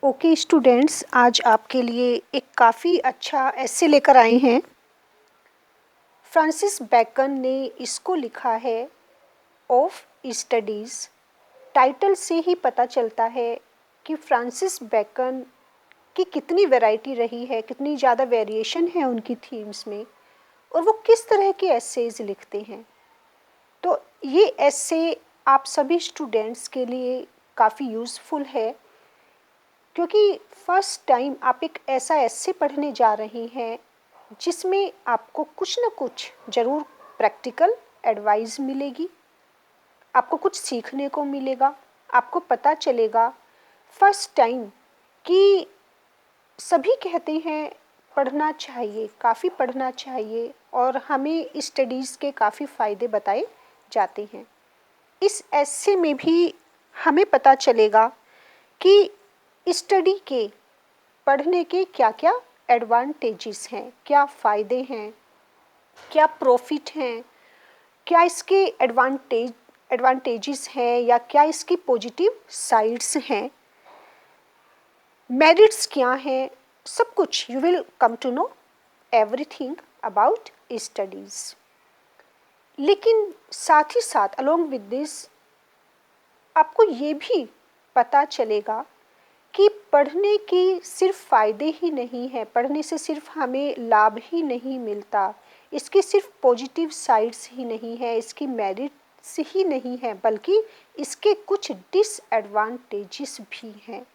Okay students, आज आपके लिए एक काफ़ी अच्छा ऐसे लेकर आए हैं। फ्रांसिस बेकन ने इसको लिखा है ऑफ स्टडीज़। टाइटल से ही पता चलता है कि फ्रांसिस बेकन की कितनी वैरायटी रही है, कितनी ज़्यादा वेरिएशन है उनकी थीम्स में, और वो किस तरह के एसेज लिखते हैं। तो ये ऐसे आप सभी स्टूडेंट्स के लिए काफ़ी यूज़फुल है, क्योंकि फर्स्ट टाइम आप एक ऐसा ऐसे पढ़ने जा रहे हैं जिसमें आपको कुछ न कुछ ज़रूर प्रैक्टिकल एडवाइस मिलेगी, आपको कुछ सीखने को मिलेगा, आपको पता चलेगा फर्स्ट टाइम कि सभी कहते हैं पढ़ना चाहिए, काफ़ी पढ़ना चाहिए, और हमें स्टडीज़ के काफ़ी फ़ायदे बताए जाते हैं। इस ऐसे में भी हमें पता चलेगा कि स्टडी के पढ़ने के क्या क्या एडवांटेजेस हैं, क्या फ़ायदे हैं, क्या प्रॉफिट हैं, क्या इसके एडवांटेजेस हैं या क्या इसकी पॉजिटिव साइड्स हैं, मेरिट्स क्या हैं, सब कुछ you will come to know everything about studies. लेकिन साथ ही साथ अलोंग विद दिस आपको ये भी पता चलेगा कि पढ़ने की सिर्फ फ़ायदे ही नहीं हैं, पढ़ने से सिर्फ हमें लाभ ही नहीं मिलता, इसकी सिर्फ पॉजिटिव साइड्स ही नहीं है, इसकी मेरिट्स ही नहीं है, बल्कि इसके कुछ डिसएडवांटेजेस भी हैं।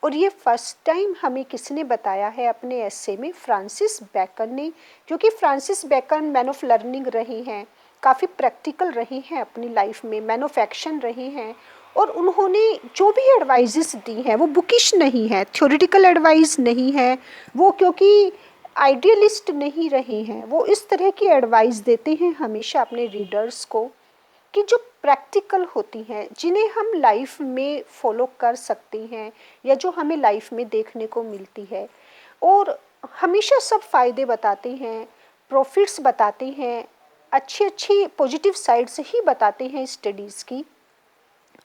और ये फर्स्ट टाइम हमें किसने बताया है अपने ऐसे में? फ्रांसिस बेकन ने, क्योंकि Francis Bacon man of learning रहे हैं, काफ़ी प्रैक्टिकल रहे हैं अपनी लाइफ में, मैन ऑफ एक्शन रहे हैं, और उन्होंने जो भी एडवाइजेस दी हैं वो बुकिश नहीं है, थ्योरेटिकल एडवाइस नहीं है वो, क्योंकि आइडियलिस्ट नहीं रहे हैं। वो इस तरह की एडवाइस देते हैं हमेशा अपने रीडर्स को कि जो प्रैक्टिकल होती हैं, जिन्हें हम लाइफ में फॉलो कर सकते हैं या जो हमें लाइफ में देखने को मिलती है, और हमेशा सब फ़ायदे बताते हैं, प्रॉफिट्स बताते हैं, अच्छी अच्छी पॉजिटिव साइड्स ही बताते हैं स्टडीज़ की।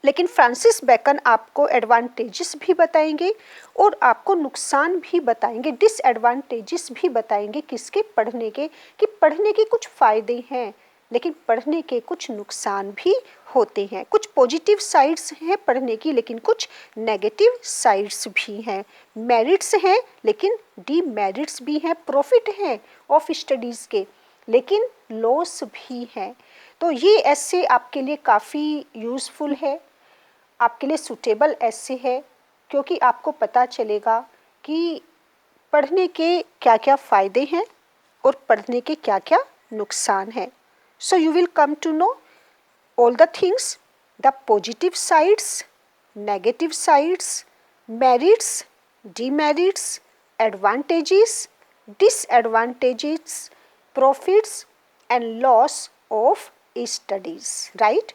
लेकिन फ्रांसिस बेकन आपको एडवांटेजेस भी बताएंगे और आपको नुकसान भी बताएंगे, डिसएडवांटेजेस भी बताएंगे किसके? पढ़ने के, कि पढ़ने के कुछ फ़ायदे हैं लेकिन पढ़ने के कुछ नुकसान भी होते हैं, कुछ पॉजिटिव साइड्स हैं पढ़ने की लेकिन कुछ नेगेटिव साइड्स भी हैं, मेरिट्स हैं लेकिन डीमेरिट्स भी हैं, प्रॉफिट हैं ऑफ स्टडीज़ के लेकिन लॉस भी हैं। तो ये ऐसे आपके लिए काफ़ी यूज़फुल है, आपके लिए सूटेबल ऐसे है, क्योंकि आपको पता चलेगा कि पढ़ने के क्या क्या फ़ायदे हैं और पढ़ने के क्या क्या नुकसान हैं। So you will come to know all the things, the positive sides, negative sides, merits, demerits, advantages, disadvantages, profits and loss of studies, right?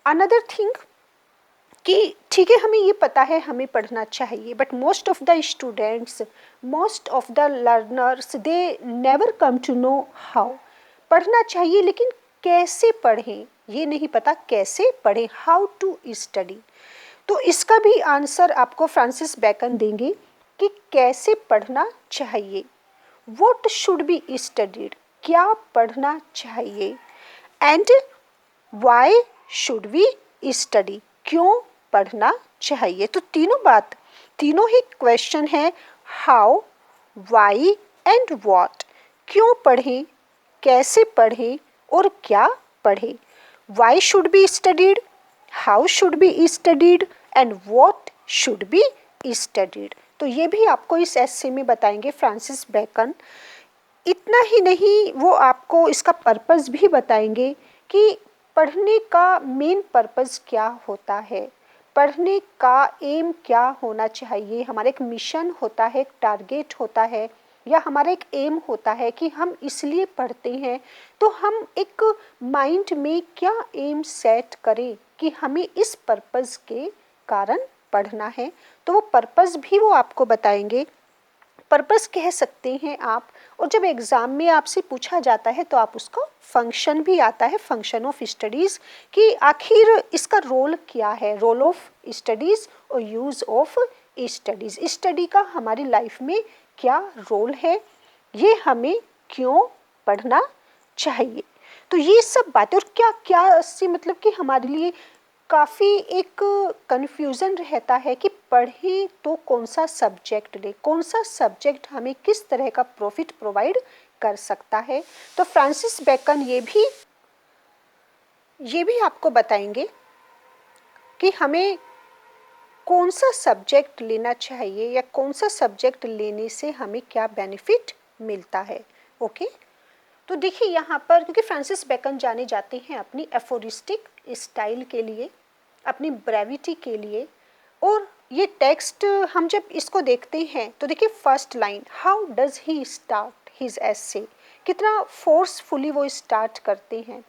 Another thing कि ठीक है, हमें ये पता है हमें पढ़ना चाहिए, but most of the students, most of the learners, they never come to know how. पढ़ना चाहिए लेकिन कैसे पढ़ें ये नहीं पता, कैसे पढ़ें, हाउ टू स्टडी। तो इसका भी आंसर आपको फ्रांसिस बेकन देंगे कि कैसे पढ़ना चाहिए, व्हाट शुड बी स्टडीड, क्या पढ़ना चाहिए, and why should we study, क्यों पढ़ना चाहिए। तो तीनों ही क्वेश्चन है, हाउ, वाई एंड व्हाट। क्यों पढ़ें, कैसे पढ़ें और क्या पढ़ें, why should be studied, how should be studied and what should be studied. तो ये भी आपको इस एस्से में बताएंगे फ्रांसिस बेकन। इतना ही नहीं, वो आपको इसका पर्पस भी बताएंगे कि पढ़ने का मेन पर्पस क्या होता है, पढ़ने का एम क्या होना चाहिए। हमारा एक मिशन होता है, एक टारगेट होता है, या हमारा एक एम होता है कि हम इसलिए पढ़ते हैं, तो हम एक माइंड में क्या एम सेट करें कि हमें इस पर्पस के कारण पढ़ना है। तो वो पर्पस भी वो आपको बताएंगे, पर्पस कह सकते हैं आप। और जब एग्ज़ाम में आपसे पूछा जाता है तो आप उसको फंक्शन भी आता है, फंक्शन ऑफ स्टडीज़, कि आखिर इसका रोल क्या है, रोल ऑफ स्टडीज़ और यूज़ ऑफ स्टडीज़, स्टडी का हमारी लाइफ में क्या रोल है, ये हमें क्यों पढ़ना चाहिए। तो ये सब बातें, और क्या क्या से मतलब कि हमारे लिए काफ़ी एक कन्फ्यूज़न रहता है कि पढ़ें तो कौन सा सब्जेक्ट लें, कौन सा सब्जेक्ट हमें किस तरह का प्रॉफिट प्रोवाइड कर सकता है। तो फ्रांसिस बेकन ये भी आपको बताएंगे कि हमें कौन सा सब्जेक्ट लेना चाहिए या कौन सा सब्जेक्ट लेने से हमें क्या बेनिफिट मिलता है। ओके, तो देखिए यहाँ पर, क्योंकि फ्रांसिस बेकन जाने जाते हैं अपनी एफोरिस्टिक स्टाइल के लिए, अपनी ब्रेविटी के लिए। और ये टेक्स्ट हम जब इसको देखते हैं तो देखिए first line, how does he start his एसे, कितना फोर्सफुली वो स्टार्ट करते हैं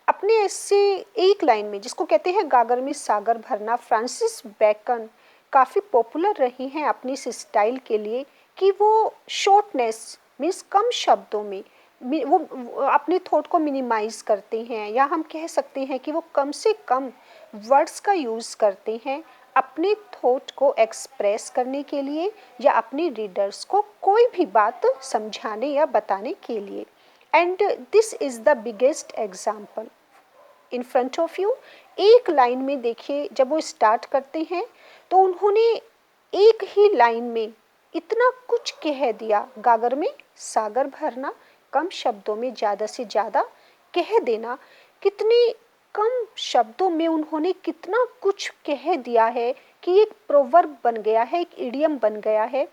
अपने ऐसे एक लाइन में, जिसको कहते हैं गागर में सागर भरना। फ्रांसिस बेकन काफ़ी पॉपुलर रही हैं अपनी इस स्टाइल के लिए कि वो शॉर्टनेस मीन्स कम शब्दों में वो अपने थॉट को मिनिमाइज करते हैं, या हम कह सकते हैं कि वो कम से कम वर्ड्स का यूज़ करते हैं अपने थॉट को एक्सप्रेस करने के लिए, या अपने रीडर्स को कोई भी बात समझाने या बताने के लिए। And this is the biggest example in front of you. एक लाइन में देखिए, जब वो स्टार्ट करते हैं तो उन्होंने एक ही लाइन में इतना कुछ कह दिया, गागर में सागर भरना, कम शब्दों में ज़्यादा से ज़्यादा कह देना। कितने कम शब्दों में उन्होंने कितना कुछ कह दिया है कि एक प्रोवर्ब बन गया है, एक इडियम बन गया है।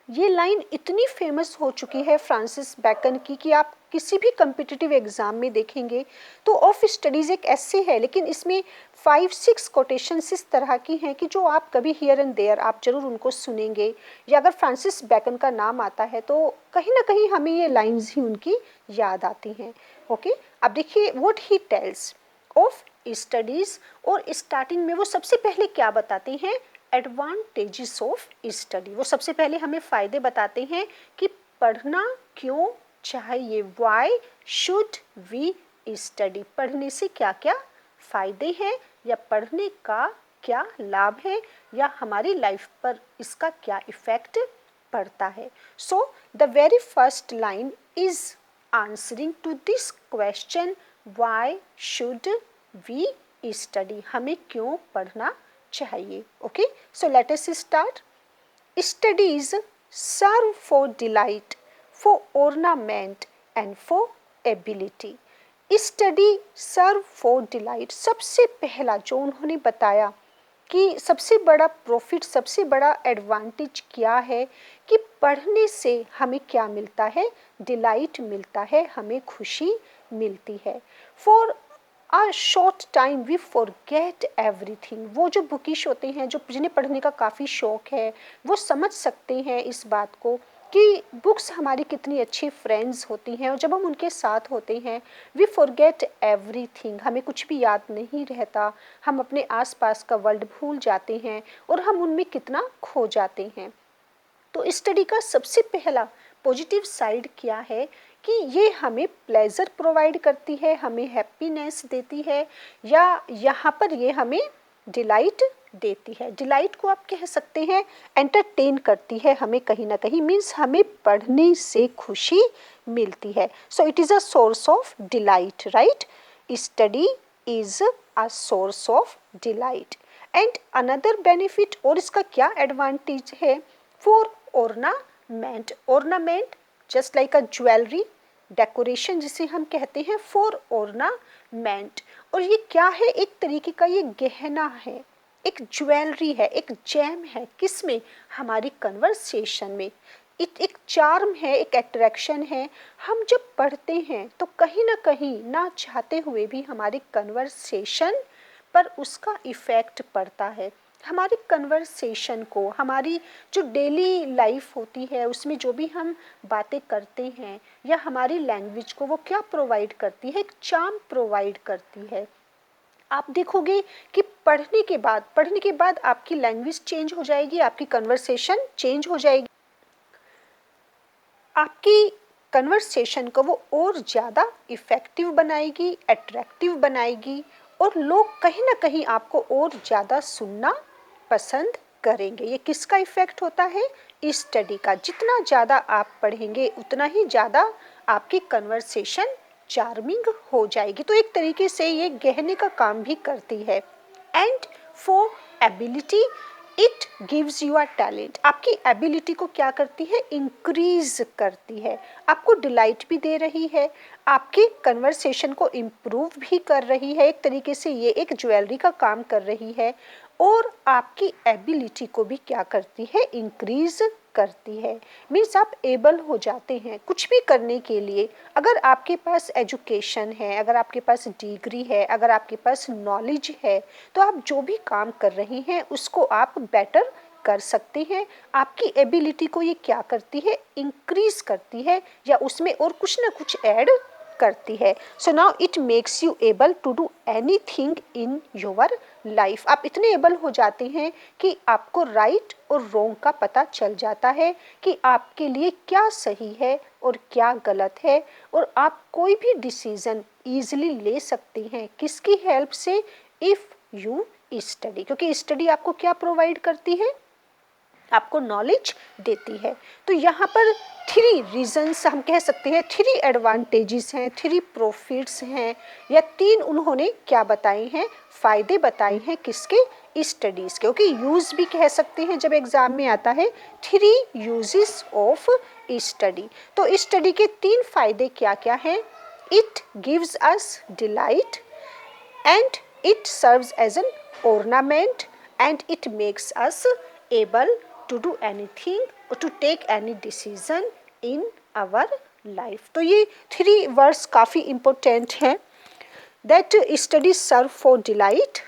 ये लाइन इतनी फेमस हो चुकी है फ्रांसिस बेकन की कि आप किसी भी कम्पिटिटिव एग्जाम में देखेंगे तो ऑफ स्टडीज़ एक ऐसे है, लेकिन इसमें 5-6 कोटेशंस इस तरह की हैं कि जो आप कभी हियर एंड देयर आप जरूर उनको सुनेंगे, या अगर फ्रांसिस बेकन का नाम आता है तो कहीं ना कहीं हमें ये लाइन्स ही उनकी याद आती हैं। ओके, अब देखिए what he tells of studies, और स्टार्टिंग में वो सबसे पहले क्या बताते हैं, एडवांटेजेस ऑफ स्टडी। वो सबसे पहले हमें फ़ायदे बताते हैं कि पढ़ना क्यों चाहिए, वाई शुड वी स्टडी, पढ़ने से क्या क्या फ़ायदे हैं, या पढ़ने का क्या लाभ है, या हमारी लाइफ पर इसका क्या इफ़ेक्ट पड़ता है। So the very first line is answering to this question, why should we study, हमें क्यों पढ़ना चाहिए। Okay, so let us start. Studies serve for delight, for ornament and for ability. Study serve for delight, सबसे पहला जो उन्होंने बताया कि सबसे बड़ा प्रॉफिट, सबसे बड़ा एडवांटेज क्या है कि पढ़ने से हमें क्या मिलता है, डिलाइट मिलता है, हमें खुशी मिलती है। For a short time we forget everything, वो जो बुकिश होते हैं, जो जिन्हें पढ़ने का काफ़ी शौक है, वो समझ सकते हैं इस बात को कि बुक्स हमारी कितनी अच्छी फ्रेंड्स होती हैं, और जब हम उनके साथ होते हैं वी फॉरगेट एवरीथिंग, हमें कुछ भी याद नहीं रहता, हम अपने आसपास का वर्ल्ड भूल जाते हैं और हम उनमें कितना खो जाते हैं। तो स्टडी का सबसे पहला पॉजिटिव साइड क्या है कि ये हमें प्लेजर प्रोवाइड करती है, हमें हैप्पीनेस देती है, या यहाँ पर ये हमें डिलाइट देती है। डिलाइट को आप कह सकते हैं एंटरटेन करती है हमें कहीं ना कहीं, मीन्स हमें पढ़ने से खुशी मिलती है। So it is a source of delight, right. Study is a source of delight. And another benefit, और इसका क्या एडवांटेज है, for ornament, ornament just like a jewellery, decoration जिसे हम कहते हैं, फॉर ornament। और ये क्या है, एक तरीके का ये गहना है, एक ज्वेलरी है, एक जेम है, किसमें, हमारी कन्वर्सेशन में। एक चार्म है, एक अट्रैक्शन है। हम जब पढ़ते हैं तो कहीं ना कहीं ना चाहते हुए भी हमारी कन्वर्सेशन पर उसका इफ़ेक्ट पड़ता है। हमारी कन्वर्सेशन को, हमारी जो डेली लाइफ होती है उसमें जो भी हम बातें करते हैं, या हमारी लैंग्वेज को वो क्या प्रोवाइड करती है, एक चार्म प्रोवाइड करती है। आप देखोगे कि पढ़ने के बाद आपकी लैंग्वेज चेंज हो जाएगी, आपकी कन्वर्सेशन चेंज हो जाएगी, आपकी कन्वर्सेशन को वो और ज़्यादा इफ़ेक्टिव बनाएगी, अट्रैक्टिव बनाएगी, और लोग कहीं ना कहीं आपको और ज़्यादा सुनना पसंद करेंगे। ये किसका इफेक्ट होता है? स्टडी का। जितना ज़्यादा आप पढ़ेंगे उतना ही ज़्यादा आपकी कन्वर्सेशन चार्मिंग हो जाएगी। तो एक तरीके से ये गहने का काम भी करती है। And for ability it gives you a talent. आपकी एबिलिटी को क्या करती है? इंक्रीज करती है। आपको डिलाइट भी दे रही है, आपकी कन्वर्सेशन को इम्प्रूव भी कर रही है। एक तरीके से ये एक ज्वेलरी का काम कर रही है और आपकी एबिलिटी को भी क्या करती है? इंक्रीज करती है। मीन्स आप एबल हो जाते हैं कुछ भी करने के लिए। अगर आपके पास एजुकेशन है, अगर आपके पास डिग्री है, अगर आपके पास नॉलेज है, तो आप जो भी काम कर रहे हैं उसको आप बेटर कर सकते हैं। आपकी एबिलिटी को ये क्या करती है? इंक्रीज करती है या उसमें और कुछ ना कुछ ऐड करती है। So now it makes you able to do anything in your life. आप इतने एबल हो जाते हैं कि आपको राइट और रॉन्ग का पता चल जाता है कि आपके लिए क्या सही है और क्या गलत है, और आप कोई भी डिसीजन ईजिली ले सकते हैं। किसकी हेल्प से? If you study. क्योंकि स्टडी आपको क्या प्रोवाइड करती है? आपको नॉलेज देती है। तो यहाँ पर 3 रीजंस हम कह सकते हैं, 3 एडवांटेजेस हैं, 3 प्रॉफिट्स हैं, या 3 उन्होंने क्या बताए हैं? फ़ायदे बताए हैं किसके? स्टडीज़ के। क्योंकि यूज़ भी कह सकते हैं जब एग्ज़ाम में आता है, 3 यूजेस ऑफ स्टडी। तो स्टडी के 3 फ़ायदे क्या क्या हैं? It gives us delight, and it serves as an ornament, and it makes us able to do anything or to take any decision in our life. तो ये 3 words काफ़ी important हैं। that studies serve for delight,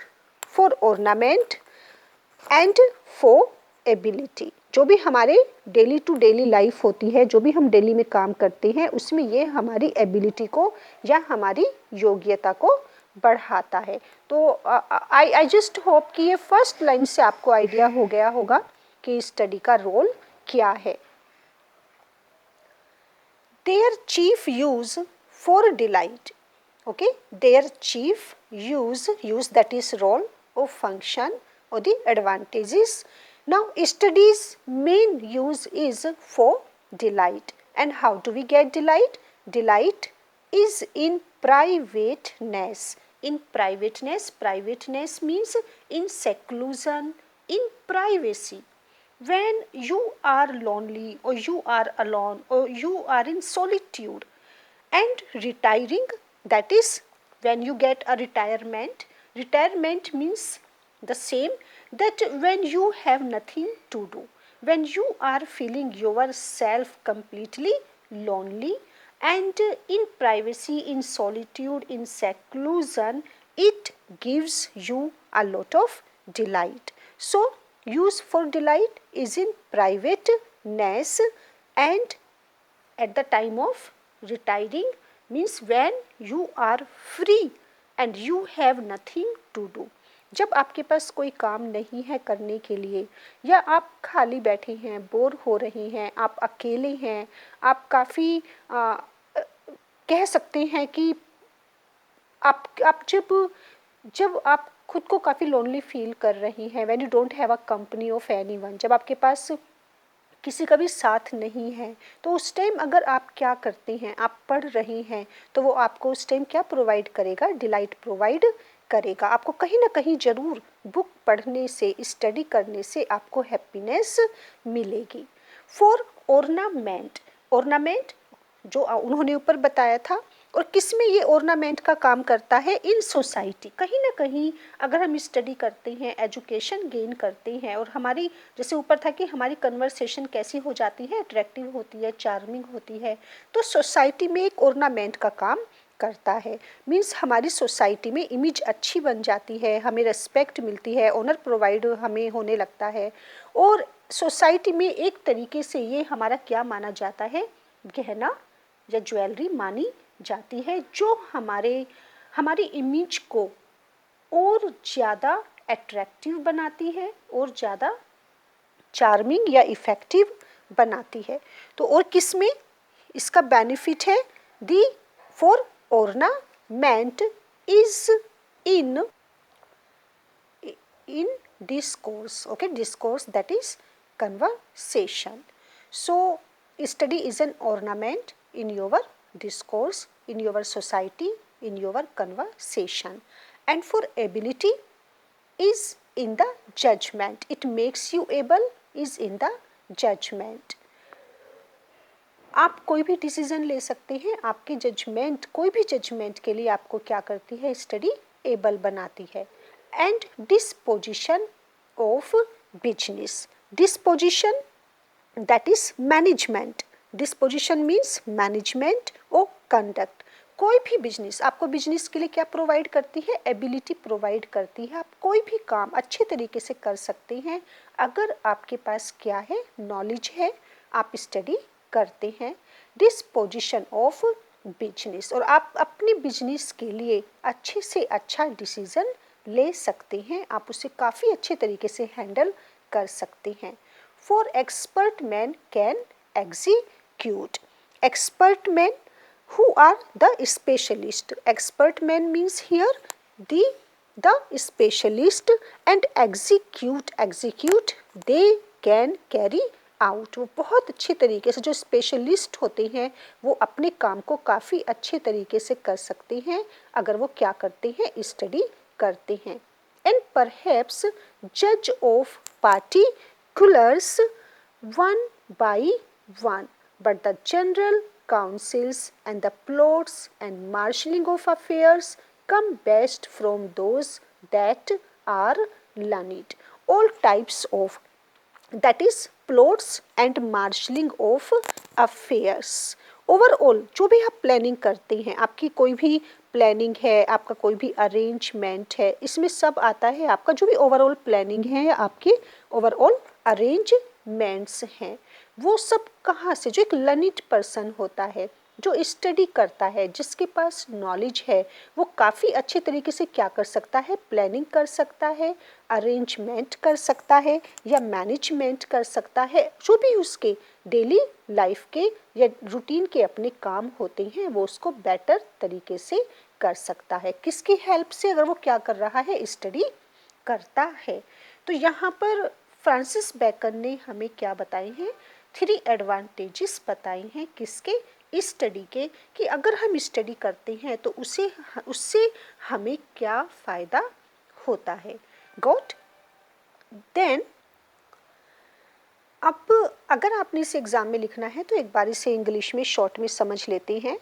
for ornament and for ability। जो भी हमारे daily to daily life होती है, जो भी हम डेली में काम करते हैं, उसमें ये हमारी एबिलिटी को या हमारी योग्यता को बढ़ाता है। तो आई जस्ट होप कि ये फर्स्ट लाइन से आपको आइडिया हो गया होगा कि स्टडी का रोल क्या है। Their chief use for delight, okay, their chief use that is role और function or the advantages. Now studies main use is for delight. And how do we get delight? Delight is in privateness. In privateness, privateness means in seclusion, in privacy. When you are lonely or you are alone or you are in solitude. And retiring, that is when you get a retirement. Retirement means the same, that when you have nothing to do, when you are feeling yourself completely lonely and in privacy, in solitude, in seclusion, it gives you a lot of delight. So use for delight is in privateness, and at the time of retiring means when you are free and you have nothing to do. जब आपके पास कोई काम नहीं है करने के लिए, या आप खाली बैठे हैं, बोर हो रहे हैं, आप अकेले हैं, आप काफ़ी कह सकते हैं कि आप जब आप खुद को काफ़ी लोनली फील कर रही हैं, when you don't have a company of anyone, जब आपके पास किसी का भी साथ नहीं है, तो उस टाइम अगर आप क्या करते हैं? आप पढ़ रहे हैं, तो वो आपको उस टाइम क्या प्रोवाइड करेगा? डिलाइट प्रोवाइड करेगा। आपको कहीं ना कहीं ज़रूर बुक पढ़ने से, स्टडी करने से आपको हैप्पीनेस मिलेगी। फॉर ऑर्नामेंट, ऑर्नामेंट जो उन्होंने ऊपर बताया था, और किस में ये ऑर्नामेंट का काम करता है? In society. कहीं ना कहीं अगर हम स्टडी करते हैं, एजुकेशन गेन करते हैं, और हमारी जैसे ऊपर था कि हमारी कन्वर्सेशन कैसी हो जाती है? अट्रैक्टिव होती है, चार्मिंग होती है, तो सोसाइटी में एक ऑर्नामेंट का काम करता है। मीन्स हमारी सोसाइटी में इमेज अच्छी बन जाती है, हमें रिस्पेक्ट मिलती है, ऑनर प्रोवाइड हमें होने लगता है, और सोसाइटी में एक तरीके से ये हमारा क्या माना जाता है? गहना या ज्वेलरी मानी जाती है, जो हमारी इमेज को और ज़्यादा अट्रैक्टिव बनाती है और ज़्यादा चार्मिंग या इफ़ेक्टिव बनाती है। तो और किस में इसका बेनिफिट है? दी for ornament is in discourse. Okay, discourse, that is conversation. So study is an ornament in your discourse, in your society, in your conversation. And for ability is in the judgment. It makes you able is in the judgment. आप कोई भी decision ले सकते हैं, आपकी judgement, कोई भी judgement के लिए आपको क्या करती है, स्टडी एबल बनाती है. And disposition of business. Disposition, that is management. Disposition means management और कंडक्ट. कोई भी बिजनेस आपको बिजनेस के लिए क्या प्रोवाइड करती है, एबिलिटी प्रोवाइड करती है. आप कोई भी काम अच्छे तरीके से कर सकते हैं अगर आपके पास क्या है, नॉलेज है, आप स्टडी करते हैं. डिस्पोजिशन ऑफ बिजनेस, और आप अपने बिजनेस के लिए अच्छे से अच्छा डिसीजन ले सकते हैं, आप उसे काफ़ी अच्छे तरीके से हैंडल कर सकते हैं. For expert man can execute. Expert man who are the specialist. Expert man means here the specialist, and execute they can carry out. वो बहुत अच्छे तरीके से, जो स्पेशलिस्ट होते हैं वो अपने काम को काफ़ी अच्छे तरीके से कर सकते हैं अगर वो क्या करते हैं, स्टडी करते हैं. एंड परहैप्स जज of particulars one by one, but the general counsels and the plots and marshalling of affairs come best from those that are learned. All types of, that is plots and marshalling of affairs. Overall जो भी आप planning करते हैं, आपकी कोई भी planning है, आपका कोई भी अरेंजमेंट है, इसमें सब आता है. आपका जो भी ओवरऑल प्लानिंग है, आपके ओवरऑल अरेंजमेंट्स हैं, वो सब कहाँ से, जो एक लर्निड पर्सन होता है, जो स्टडी करता है, जिसके पास नॉलेज है, वो काफ़ी अच्छे तरीके से क्या कर सकता है, प्लानिंग कर सकता है, अरेंजमेंट कर सकता है या मैनेजमेंट कर सकता है. जो भी उसके डेली लाइफ के या रूटीन के अपने काम होते हैं वो उसको बेटर तरीके से कर सकता है. किसकी हेल्प से, अगर वो क्या कर रहा है, स्टडी करता है. तो यहाँ पर फ्रांसिस बेकन ने हमें क्या बताए हैं, 3 एडवांटेजेस बताए हैं किसके, स्टडी के, कि अगर हम स्टडी करते हैं तो उससे हमें क्या फ़ायदा होता है. गॉट. देन अब अगर आपने इस एग्ज़ाम में लिखना है तो एक बार इसे इंग्लिश में शॉर्ट में समझ लेते हैं.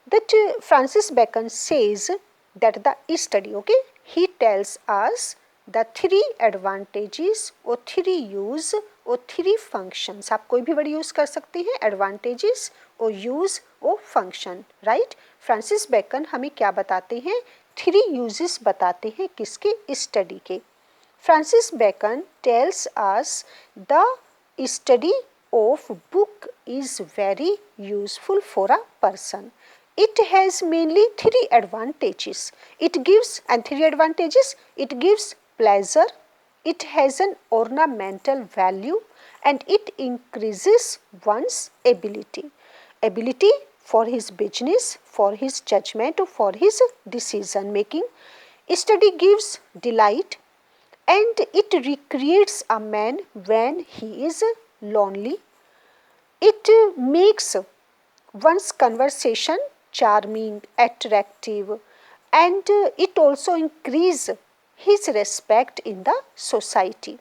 That Francis Bacon says that the study, okay, he tells us the 3 advantages और 3 use और 3 functions. आप कोई भी वर्ड यूज़ कर सकते हैं, advantages और use और function, right? फ्रांसिस बेकन हमें क्या बताते हैं, 3 uses बताते हैं किसके, स्टडी के. Francis Bacon tells us the study of book is very useful for a person. It has mainly 3 advantages. It gives, and 3 advantages, it gives pleasure, it has an ornamental value, and it increases one's ability. Ability for his business, for his judgment, for his decision making. Study gives delight, and it recreates a man when he is lonely. It makes one's conversation charming, attractive, and it also increases his respect in the society.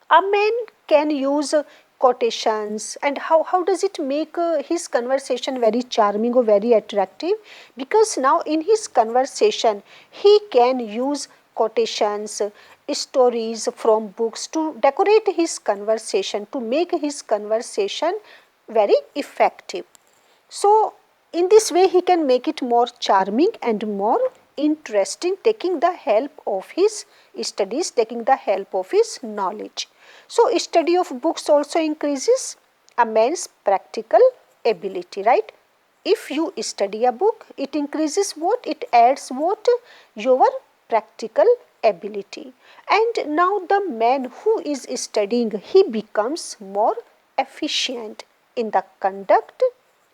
A man can use quotations, and how does it make his conversation very charming or very attractive? Because now in his conversation he can use quotations, stories from books to decorate his conversation, to make his conversation very effective. So in this way he can make it more charming and more interesting, taking the help of his studies, taking the help of his knowledge. So study of books also increases a man's practical ability, right? If you study a book, it increases what? It adds what? Your practical ability. And now the man who is studying, he becomes more efficient in the conduct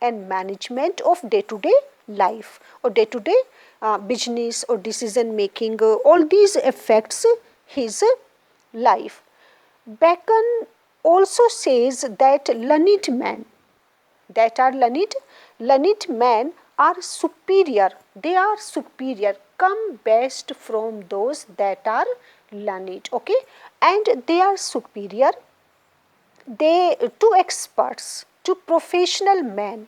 and management of day-to-day life or day-to-day business or decision making. All these affects his life. Bacon also says that learned men are superior. They are superior, come best from those that are learned. Okay, and they are superior to experts, to professional men,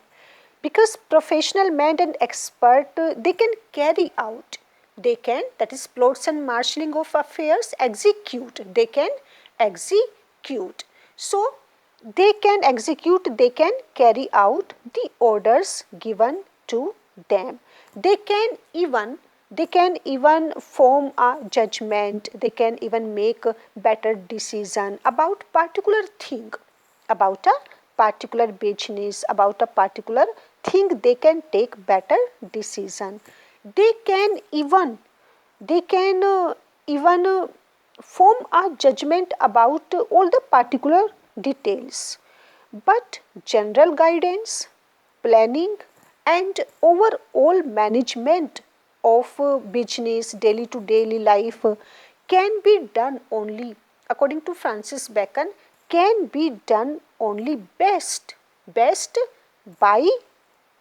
because professional men and expert, they can carry out, they can, that is plots and marshalling of affairs, execute, they can execute. So they can execute, they can carry out the orders given to them. They can even form a judgment, they can even make a better decision about particular thing, about a particular business, about a particular thing. They can take better decision. They can even form a judgment about all the particular details. But general guidance, planning, and overall management of business, daily to daily life, can be done only, according to Francis Bacon, can be done only best by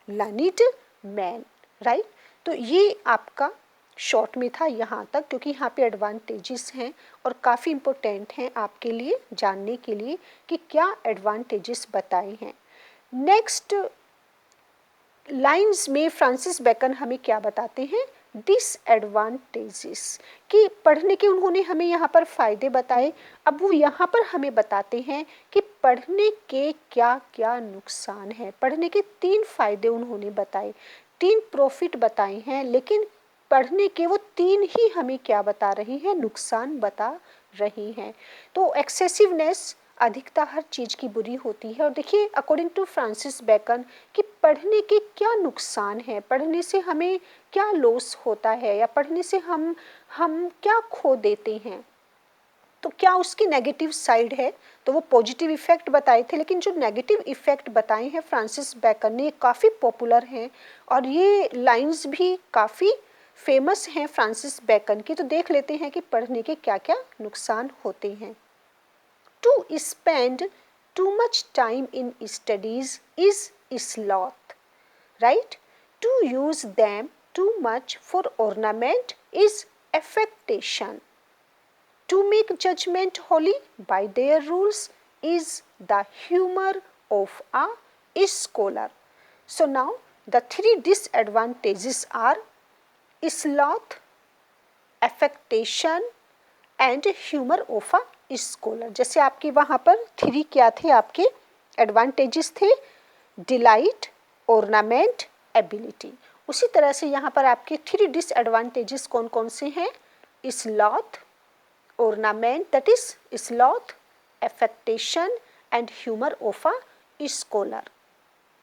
learned men, right. तो ये आपका short में था यहाँ तक, क्योंकि यहाँ पे एडवांटेजेस हैं और काफ़ी इम्पोर्टेंट हैं आपके लिए जानने के लिए कि क्या एडवांटेजेस बताए हैं. नेक्स्ट लाइंस में फ्रांसिस बेकन हमें क्या बताते हैं, डिसएडवांटेजेस, कि पढ़ने के उन्होंने हमें यहाँ पर फ़ायदे बताए. अब वो यहाँ पर हमें बताते हैं कि पढ़ने के क्या क्या नुकसान हैं. पढ़ने के 3 फ़ायदे उन्होंने बताए, 3 प्रॉफिट बताए हैं, लेकिन पढ़ने के वो 3 ही हमें क्या बता रही हैं, नुकसान बता रही हैं. तो एक्सेसिवनेस, अधिकता हर चीज़ की बुरी होती है. और देखिए अकॉर्डिंग टू फ्रांसिस बेकन कि पढ़ने के क्या नुकसान हैं, पढ़ने से हमें क्या लॉस होता है, या पढ़ने से हम क्या खो देते हैं. तो क्या उसकी नेगेटिव साइड है, तो वो पॉजिटिव इफेक्ट बताए थे, लेकिन जो नेगेटिव इफेक्ट बताए हैं फ्रांसिस बेकन ने काफ़ी पॉपुलर हैं और ये लाइंस भी काफ़ी फेमस हैं फ्रांसिस बेकन की. तो देख लेते हैं कि पढ़ने के क्या क्या नुकसान होते हैं. To spend too much time in studies is sloth, right? To use them too much for ornament is affectation. To make judgment holy by their rules is the humor of a scholar. So now the 3 disadvantages are sloth, affectation and humor of a scholar. जैसे आपके वहाँ पर 3 क्या थे, आपके advantages थे, delight, ornament, ability. उसी तरह से यहाँ पर आपके 3 डिसएडवांटेजेस कौन कौन से हैं, sloth, ornament that is sloth, affectation and humour of a scholar.